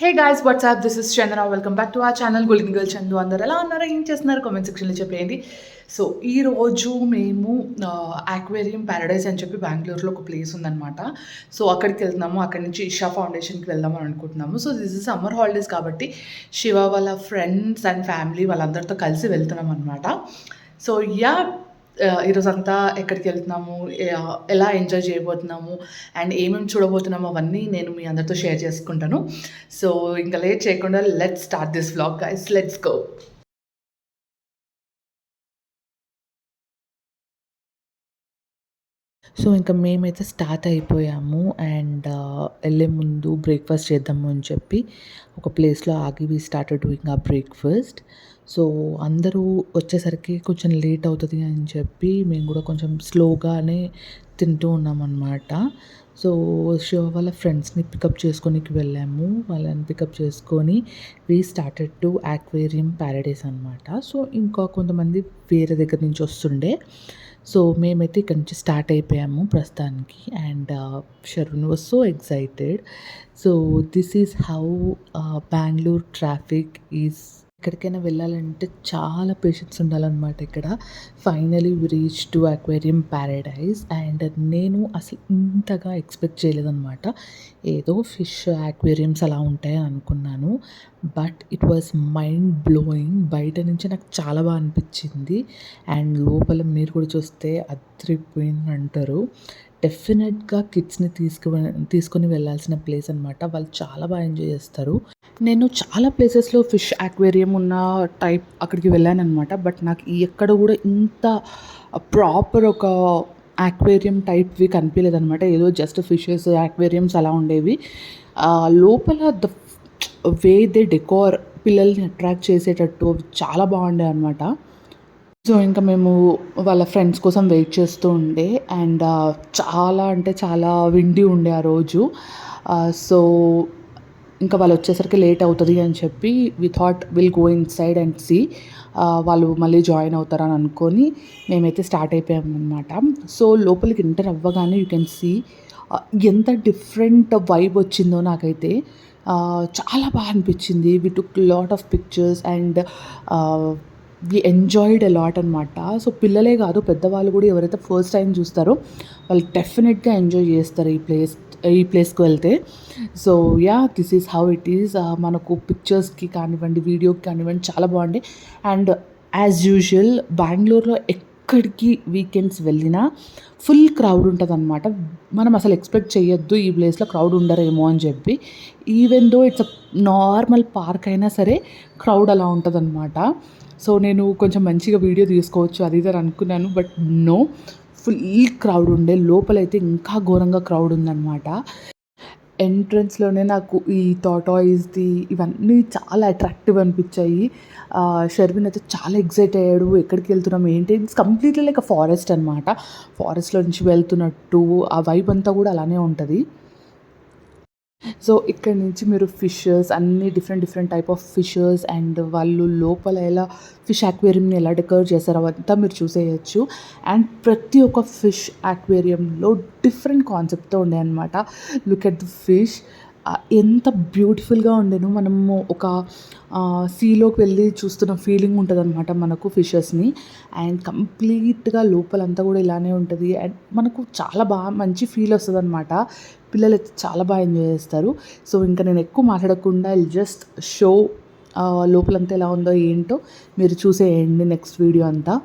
Hey guys WhatsApp this is Chandana welcome back to our channel golden girl Chandu. అందరు ఎలా ఉన్నారో ఏం చేస్తున్నారు కామెంట్ సెక్షన్లో చెప్పేయండి. సో ఈరోజు మేము ఆక్వేరియం ప్యారడైజ్ అని చెప్పి బెంగళూరులో ఒక ప్లేస్ ఉందన్నమాట. సో అక్కడికి వెళ్తున్నాము. అక్కడి నుంచి ఇషా ఫౌండేషన్కి వెళ్దామని అనుకుంటున్నాము. So this is summer holidays కాబట్టి శివ వాళ్ళ ఫ్రెండ్స్ అండ్ ఫ్యామిలీ వాళ్ళందరితో కలిసి వెళ్తున్నాం అనమాట. సో ఈరోజంతా ఎక్కడికి వెళ్తున్నాము, ఎలా ఎంజాయ్ చేయబోతున్నాము అండ్ ఏమేమి చూడబోతున్నాము అవన్నీ నేను మీ అందరితో షేర్ చేసుకుంటాను. సో ఇంకా లేట్ చేయకుండా let's start this vlog guys, let's go. So ఇంకా మేమైతే స్టార్ట్ అయిపోయాము అండ్ వెళ్ళే ముందు బ్రేక్ఫాస్ట్ చేద్దాము అని చెప్పి ఒక ప్లేస్లో ఆగి వి స్టార్టెడ్ డూయింగ్ ఆ బ్రేక్ఫాస్ట్. సో అందరూ వచ్చేసరికి కొంచెం లేట్ అవుతుంది అని చెప్పి మేము కూడా కొంచెం స్లోగానే తింటూ ఉన్నామన్నమాట. సో శివ వాళ్ళ ఫ్రెండ్స్ని పికప్ చేసుకోనికి వెళ్ళాము. వాళ్ళని పికప్ చేసుకొని we started to aquarium paradise అనమాట. సో ఇంకా కొంతమంది వేరే దగ్గర నుంచి వస్తుండే. సో మేమైతే ఇక్కడ నుంచి స్టార్ట్ అయిపోయాము ప్రస్తుతానికి and Sharvin was so excited. So this is how Bengaluru traffic is. ఎక్కడికైనా వెళ్ళాలంటే చాలా పేషెన్స్ ఉండాలన్నమాట ఇక్కడ. Finally we reach to aquarium paradise and నేను అసలు ఇంతగా ఎక్స్పెక్ట్ చేయలేదన్నమాట. ఏదో ఫిష్ అక్వేరియంస్ అలా ఉంటాయని అనుకున్నాను, but it was mind blowing. బయట నుంచి నాకు చాలా బాగా అనిపించింది అండ్ లోపల మీరు కూడా చూస్తే అదిరిపోయింది అంటారు. డెఫినెట్గా కిడ్స్ని తీసుకొని వెళ్ళాల్సిన ప్లేస్ అనమాట. వాళ్ళు చాలా బాగా ఎంజాయ్ చేస్తారు. నేను చాలా ప్లేసెస్లో ఫిష్ అక్వేరియం ఉన్న టైప్ అక్కడికి వెళ్ళాను అనమాట, బట్ నాకు ఎక్కడ కూడా ఇంత ప్రాపర్ ఒక అక్వేరియం టైప్వి కనిపించలేదన్నమాట. ఏదో జస్ట్ ఫిషెస్ అక్వేరియంస్ అలా ఉండేవి. లోపల ద వే దే డెకోర్ పిల్లల్ని అట్రాక్ట్ చేసేటట్టు చాలా బాగుండే అనమాట. సో ఇంకా మేము వాళ్ళ ఫ్రెండ్స్ కోసం వెయిట్ చేస్తూ ఉండే అండ్ చాలా అంటే చాలా విండి ఉండే ఆ రోజు. సో ఇంకా వాళ్ళు వచ్చేసరికి లేట్ అవుతుంది అని చెప్పి we thought will go inside and see. వాళ్ళు మళ్ళీ జాయిన్ అవుతారని అనుకొని మేమైతే స్టార్ట్ అయిపోయాము అనమాట. సో లోపలికి ఎంటర్ అవ్వగానే యూ కెన్ సీ ఎంత డిఫరెంట్ వైబ్ వచ్చిందో నాకైతే. చాలా బాగా అనిపించింది. We took lot of pictures and we enjoyed a lot అనమాట. సో పిల్లలే కాదు, పెద్దవాళ్ళు కూడా ఎవరైతే ఫస్ట్ టైం చూస్తారో వాళ్ళు డెఫినెట్గా ఎంజాయ్ చేస్తారు ఈ ప్లేస్కి వెళ్తే. So this is how it is. మనకు పిక్చర్స్కి కానివ్వండి, వీడియోకి కానివ్వండి చాలా బాగుంది. అండ్ యాజ్ యూజువల్ బెంగళూరులో ఎక్కడికి వీకెండ్స్ వెళ్ళినా ఫుల్ క్రౌడ్ ఉంటుంది అనమాట. మనం అసలు ఎక్స్పెక్ట్ చేయొద్దు ఈ ప్లేస్లో క్రౌడ్ ఉండరేమో అని చెప్పి. Even though it's a normal park అయినా సరే క్రౌడ్ అలా ఉంటుంది అనమాట. సో నేను కొంచెం మంచిగా వీడియో తీసుకోవచ్చు అది ఇది అనుకున్నాను, బట్ నో, ఫుల్ క్రౌడ్ ఉండే. లోపలైతే ఇంకా ఘోరంగా క్రౌడ్ ఉందన్నమాట. ఎంట్రన్స్లోనే నాకు ఈ టాటాయిస్ది ఇవన్నీ చాలా అట్రాక్టివ్ అనిపించాయి. షర్విన్ అయితే చాలా ఎక్సైట్ అయ్యాడు. ఎక్కడికి వెళ్తున్నాం ఏంటి, it's completely like a forest అనమాట. ఫారెస్ట్లో నుంచి వెళ్తున్నట్టు ఆ వైబ్ అంతా కూడా అలానే ఉంటుంది. సో ఇక్కడ నుంచి మీరు ఫిషెస్ అన్ని different type of fishes and వాళ్ళు లోపల ఎలా ఫిష్ అక్వేరియంని ఎలా డెకరేట్ చేస్తారో అవంతా మీరు చూసేయచ్చు. అండ్ ప్రతి ఒక్క ఫిష్ అక్వేరియంలో డిఫరెంట్ కాన్సెప్ట్తో ఉండే అనమాట. లుక్ ఎట్ ది ఫిష్, ఎంత బ్యూటిఫుల్గా ఉండేను. మనము ఒక సీలోకి వెళ్ళి చూస్తున్న ఫీలింగ్ ఉంటుంది అనమాట మనకు ఫిషెస్ని. అండ్ కంప్లీట్గా లోపలంతా కూడా ఇలానే ఉంటుంది అండ్ మనకు చాలా బాగా మంచి ఫీల్ వస్తుంది అనమాట. పిల్లలు అయితే చాలా బాగా ఎంజాయ్ చేస్తారు. సో ఇంకా నేను ఎక్కువ మాట్లాడకుండా జస్ట్ షో లోపలంతా ఎలా ఉందో ఏంటో మీరు చూసేయండి నెక్స్ట్ వీడియో అంతా.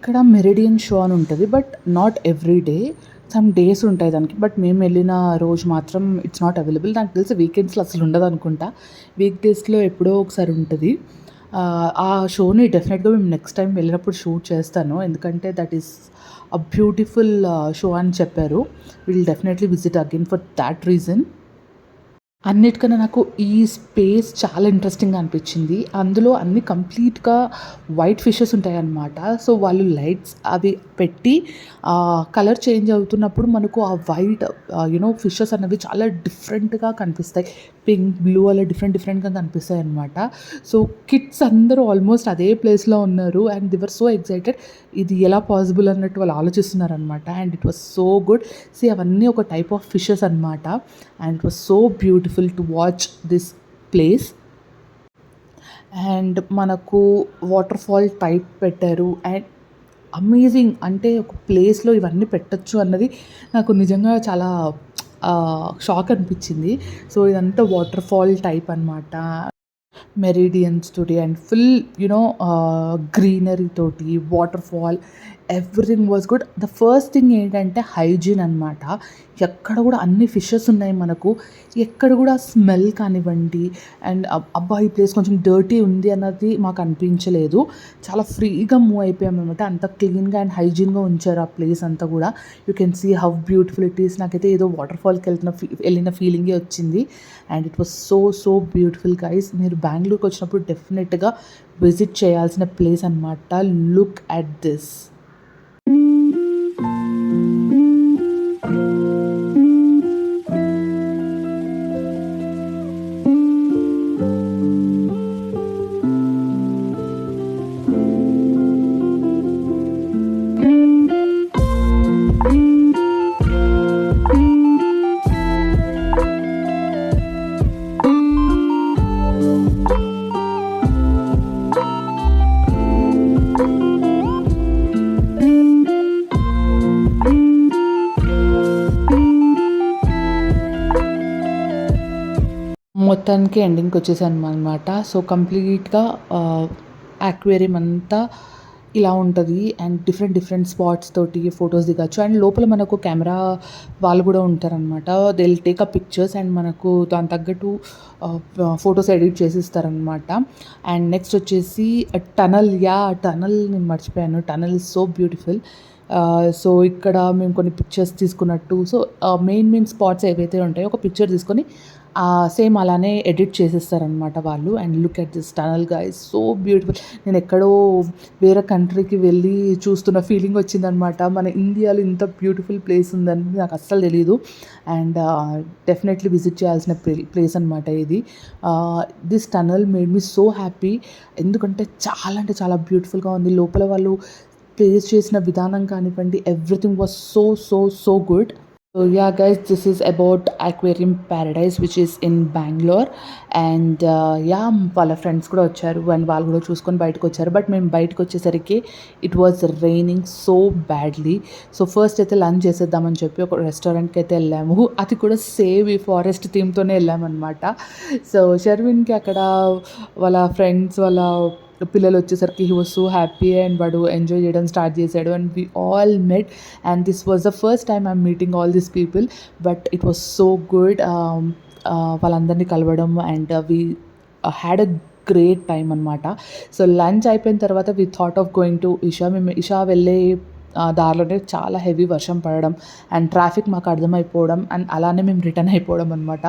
ఇక్కడ మెరిడియన్ షో అని ఉంటుంది, but not every day, some days ఉంటాయి దానికి. బట్ మేము వెళ్ళిన రోజు మాత్రం ఇట్స్ నాట్ అవైలబుల్. నాకు తెలిసి వీకెండ్స్లో అసలు ఉండదు అనుకుంటా, వీక్ డేస్లో ఎప్పుడో ఒకసారి ఉంటుంది. ఆ షోని డెఫినెట్గా మేము నెక్స్ట్ టైం వెళ్ళినప్పుడు షూట్ చేస్తాను, ఎందుకంటే that is a beautiful show అని చెప్పారు. Will definitely visit again for that reason. అన్నిటికన్నా నాకు ఈ స్పేస్ చాలా ఇంట్రెస్టింగ్గా అనిపించింది. అందులో అన్ని కంప్లీట్గా వైట్ ఫిషెస్ ఉంటాయన్నమాట. సో వాళ్ళు లైట్స్ అవి పెట్టి కలర్ చేంజ్ అవుతున్నప్పుడు మనకు ఆ వైట్ ఫిషెస్ అనేవి చాలా డిఫరెంట్గా కనిపిస్తాయి. పింక్, బ్లూ అలా డిఫరెంట్గా కనిపిస్తాయి అనమాట. సో కిడ్స్ అందరూ ఆల్మోస్ట్ అదే ప్లేస్లో ఉన్నారు and they were so excited. ఇది ఎలా పాసిబుల్ అన్నట్టు వాళ్ళు ఆలోచిస్తున్నారనమాట. And it was so good. అవన్నీ ఒక టైప్ ఆఫ్ ఫిషెస్ అనమాట. And it was so beautiful to watch this place. And మనకు వాటర్ ఫాల్ టైప్ పెట్టారు అండ్ అమేజింగ్. అంటే ఒక ప్లేస్లో ఇవన్నీ పెట్టచ్చు అన్నది నాకు నిజంగా చాలా షాక్ అనిపించింది. సో ఇదంతా వాటర్ ఫాల్ టైప్ అనమాట. మెరిడియన్స్ తోటి అండ్ ఫుల్ గ్రీనరీ తోటి, water fall, everything was good. The first thing ఏంటంటే హైజీన్ అనమాట. ఎక్కడ కూడా అన్ని ఫిషెస్ ఉన్నాయి మనకు, ఎక్కడ కూడా స్మెల్ కానివ్వండి అండ్ అబ్బా ఈ ప్లేస్ కొంచెం డర్టీ ఉంది అన్నది మాకు అనిపించలేదు. చాలా ఫ్రీగా మూవ్ అయిపోయాం అనమాట. అంత క్లీన్గా అండ్ హైజీన్గా ఉంచారు ఆ ప్లేస్ అంతా కూడా. You can see how beautiful it is. నాకైతే ఏదో వాటర్ ఫాల్కి వెళ్ళిన ఫీలింగే వచ్చింది. And it was so beautiful guys. మీరు బెంగళూరుకి వచ్చినప్పుడు డెఫినెట్గా విజిట్ చేయాల్సిన ప్లేస్ అనమాట. Look at this. మొత్తానికి ఎండింగ్కి వచ్చేసాను అనమాట. సో కంప్లీట్గా అక్వేరియం అంతా ఇలా ఉంటుంది అండ్ డిఫరెంట్ స్పాట్స్ తోటి ఫొటోస్ దిగచ్చు. అండ్ లోపల మనకు కెమెరా వాళ్ళు కూడా ఉంటారనమాట. They will take a pictures and మనకు దాని తగ్గట్టు ఫొటోస్ ఎడిట్ చేసిస్తారనమాట. అండ్ నెక్స్ట్ వచ్చేసి టనల్. టనల్ నేను మర్చిపోయాను. Tunnel is so beautiful. So ఇక్కడ మేము కొన్ని పిక్చర్స్ తీసుకున్నట్టు, సో మెయిన్ స్పాట్స్ ఏవైతే ఉంటాయో ఒక పిక్చర్ తీసుకొని సేమ్ అలానే ఎడిట్ చేసేస్తారనమాట వాళ్ళు. And look at this tunnel guys, so beautiful. నేను ఎక్కడో వేరే కంట్రీకి వెళ్ళి చూస్తున్న ఫీలింగ్ వచ్చిందనమాట. మన ఇండియాలో ఇంత బ్యూటిఫుల్ ప్లేస్ ఉందని నాకు అస్సలు తెలీదు. అండ్ డెఫినెట్లీ విజిట్ చేయాల్సిన ప్లేస్ అనమాట ఇది. This tunnel made me so happy, ఎందుకంటే చాలా అంటే చాలా బ్యూటిఫుల్గా ఉంది. లోపల వాళ్ళు ప్లేస్ చేసిన విధానం కానివ్వండి, everything was so good. So yeah guys, this is about Aquarium Paradise which is in Bangalore. And వాళ్ళ ఫ్రెండ్స్ కూడా వచ్చారు అండ్ వాళ్ళు కూడా చూసుకొని బయటకు వచ్చారు. బట్ మేము బయటకు వచ్చేసరికి it was raining so badly. So first అయితే లంచ్ చేసేద్దామని చెప్పి ఒక రెస్టారెంట్కి అయితే వెళ్ళాము. అది కూడా సేమ్ ఈ ఫారెస్ట్ థీమ్తోనే వెళ్ళామన్నమాట. సో షర్విన్కి అక్కడ వాళ్ళ ఫ్రెండ్స్ వాళ్ళ పిల్లలు వచ్చేసరికి he was so happy and వాడు ఎంజాయ్ చేయడం స్టార్ట్ చేశాడు. And we all met and this was the first time I'm meeting all these people. But it was so good వాళ్ళందరినీ కలవడం. And we had a great time అనమాట. So lunch అయిపోయిన తర్వాత we thought of going to Isha. మేము ఇషా వెళ్ళే దారిలోనే చాలా heavy వర్షం పడడం అండ్ ట్రాఫిక్ మాకు అర్థమైపోవడం అండ్ అలానే మేము రిటర్న్ అయిపోవడం అనమాట.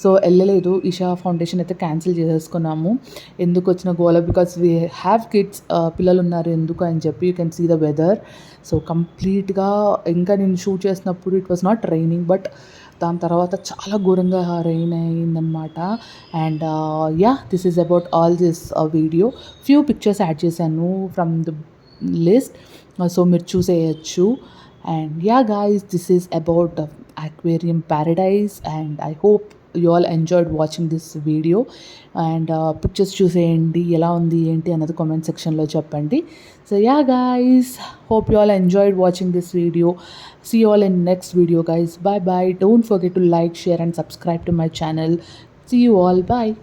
సో వెళ్ళలేదు. ఇషా ఫౌండేషన్ అయితే క్యాన్సిల్ చేసేసుకున్నాము. ఎందుకు వచ్చిన గోల, బికాస్ వీ హ్యావ్ కిడ్స్, పిల్లలు ఉన్నారు ఎందుకు అని చెప్పి. You can see the weather. So కంప్లీట్గా ఇంకా నేను షూట్ చేసినప్పుడు it was not raining, but దాని తర్వాత చాలా ఘోరంగా రెయిన్ అయిందనమాట. And this is about all this video. Few pictures add చేశాను ఫ్రమ్ ద లిస్ట్, సో మీరు చూసేయచ్చు. And guys, this is about Aquarium Paradise and I hope you all enjoyed watching this video. And pictures చూసేయండి ఎలా ఉంది ఏంటి అన్నది comment సెక్షన్లో చెప్పండి. So guys, hope you all enjoyed watching this video. See you all in next video guys. Bye. Don't forget to like, share and subscribe to my channel. See you all. Bye.